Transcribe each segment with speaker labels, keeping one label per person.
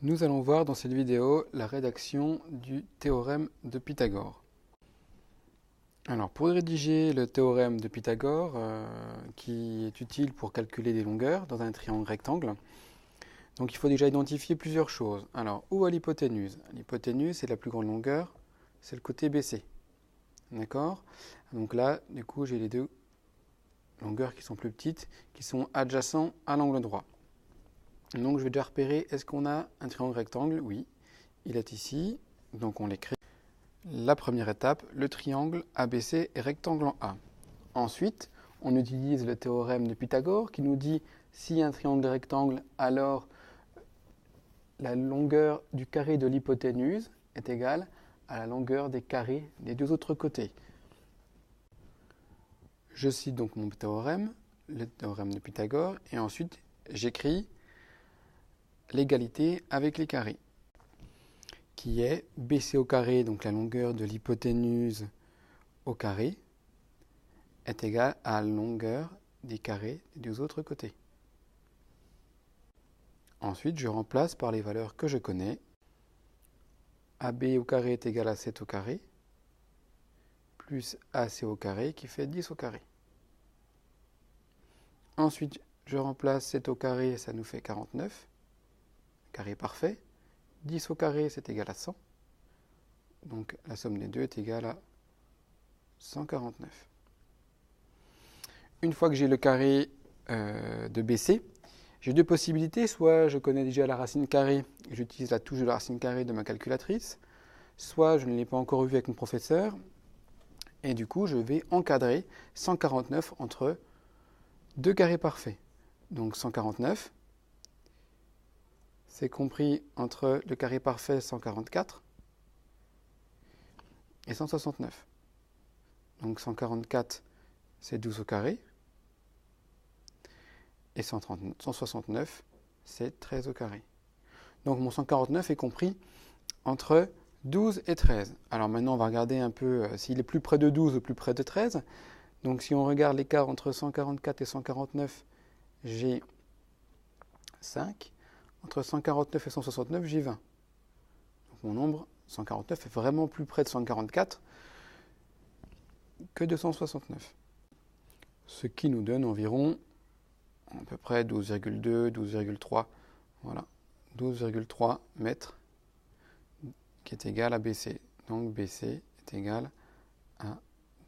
Speaker 1: Nous allons voir dans cette vidéo la rédaction du théorème de Pythagore. Alors, pour rédiger le théorème de Pythagore, qui est utile pour calculer des longueurs dans un triangle rectangle, donc il faut déjà identifier plusieurs choses. Alors, où est l'hypoténuse? L'hypoténuse, c'est la plus grande longueur, c'est le côté BC. D'accord? Donc là, du coup, j'ai les deux longueurs qui sont plus petites, qui sont adjacents à l'angle droit. Donc je vais déjà repérer, est-ce qu'on a un triangle rectangle? Oui, il est ici, donc on l'écrit. La première étape, le triangle ABC est rectangle en A. Ensuite, on utilise le théorème de Pythagore qui nous dit si un triangle est rectangle, alors la longueur du carré de l'hypoténuse est égale à la longueur des carrés des deux autres côtés. Je cite donc mon théorème, le théorème de Pythagore, et ensuite j'écris l'égalité avec les carrés, qui est BC au carré, donc la longueur de l'hypoténuse au carré, est égale à la longueur des carrés des deux autres côtés. Ensuite, je remplace par les valeurs que je connais. AB au carré est égal à 7 au carré, plus AC au carré qui fait 10 au carré. Ensuite, je remplace 7 au carré, ça nous fait 49, carré parfait. 10 au carré, c'est égal à 100. Donc la somme des deux est égale à 149. Une fois que j'ai le carré de BC, j'ai deux possibilités. Soit je connais déjà la racine carrée et j'utilise la touche de la racine carrée de ma calculatrice, soit je ne l'ai pas encore vu avec mon professeur et du coup je vais encadrer 149 entre deux carrés parfaits. Donc 149, c'est compris entre le carré parfait 144 et 169. Donc 144, c'est 12 au carré. Et 169, c'est 13 au carré. Donc mon 149 est compris entre 12 et 13. Alors maintenant, on va regarder un peu s'il est plus près de 12 ou plus près de 13. Donc si on regarde l'écart entre 144 et 149, j'ai 5. Entre 149 et 169, j'ai 20. Donc mon nombre 149 est vraiment plus près de 144 que de 169. Ce qui nous donne environ à peu près 12,2, 12,3, voilà, 12,3 mètres, qui est égal à BC. Donc BC est égal à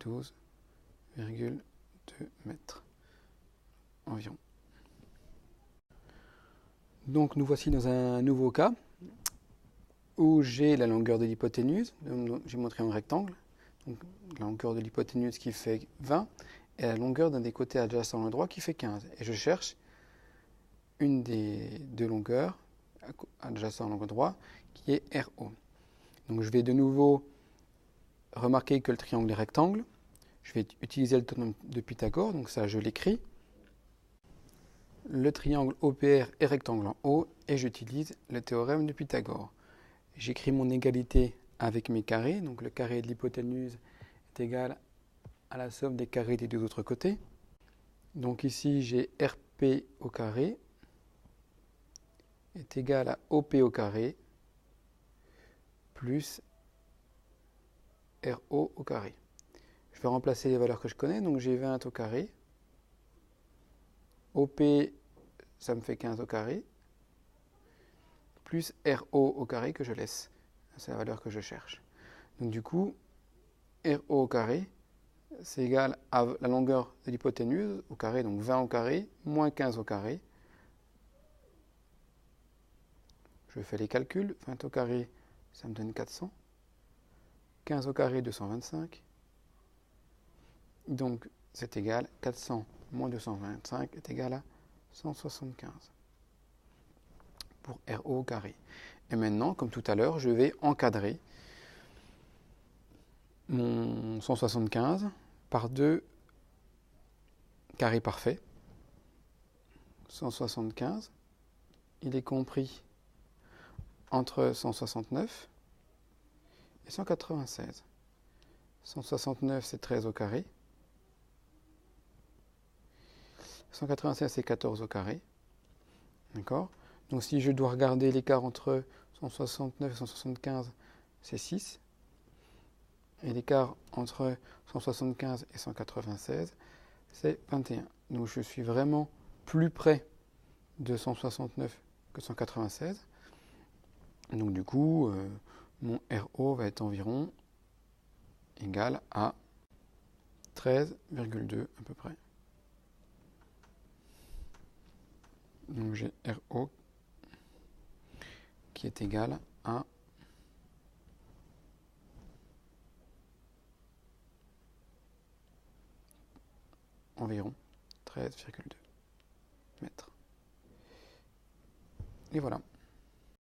Speaker 1: 12,2 mètres environ. Donc nous voici dans un nouveau cas où j'ai la longueur de l'hypoténuse, j'ai montré un rectangle, donc la longueur de l'hypoténuse qui fait 20, et la longueur d'un des côtés adjacents à l'angle droit qui fait 15. Et je cherche une des deux longueurs adjacentes à l'angle droit qui est RO. Donc je vais de nouveau remarquer que le triangle est rectangle. Je vais utiliser le théorème de Pythagore, donc ça je l'écris. Le triangle OPR est rectangle en haut et j'utilise le théorème de Pythagore. J'écris mon égalité avec mes carrés, donc le carré de l'hypoténuse est égal à la somme des carrés des deux autres côtés. Donc ici j'ai RP au carré est égal à OP au carré plus RO au carré. Je vais remplacer les valeurs que je connais, donc j'ai 20 au carré. OP, ça me fait 15 au carré, plus RO au carré que je laisse. C'est la valeur que je cherche. Donc du coup, RO au carré, c'est égal à la longueur de l'hypoténuse au carré, donc 20 au carré, moins 15 au carré. Je fais les calculs, 20 au carré, ça me donne 400. 15 au carré, 225. Donc c'est égal, 400 moins 225 est égal à 175 pour RO au carré. Et maintenant, comme tout à l'heure, je vais encadrer mon 175 par deux carrés parfaits. 175, il est compris entre 169 et 196. 169, c'est 13 au carré. 196, c'est 14 au carré. D'accord? Donc si je dois regarder l'écart entre 169 et 175, c'est 6. Et l'écart entre 175 et 196, c'est 21. Donc je suis vraiment plus près de 169 que 196. Donc du coup, mon RO va être environ égal à 13,2 à peu près. Donc j'ai RO qui est égal à environ 13,2 mètres. Et voilà.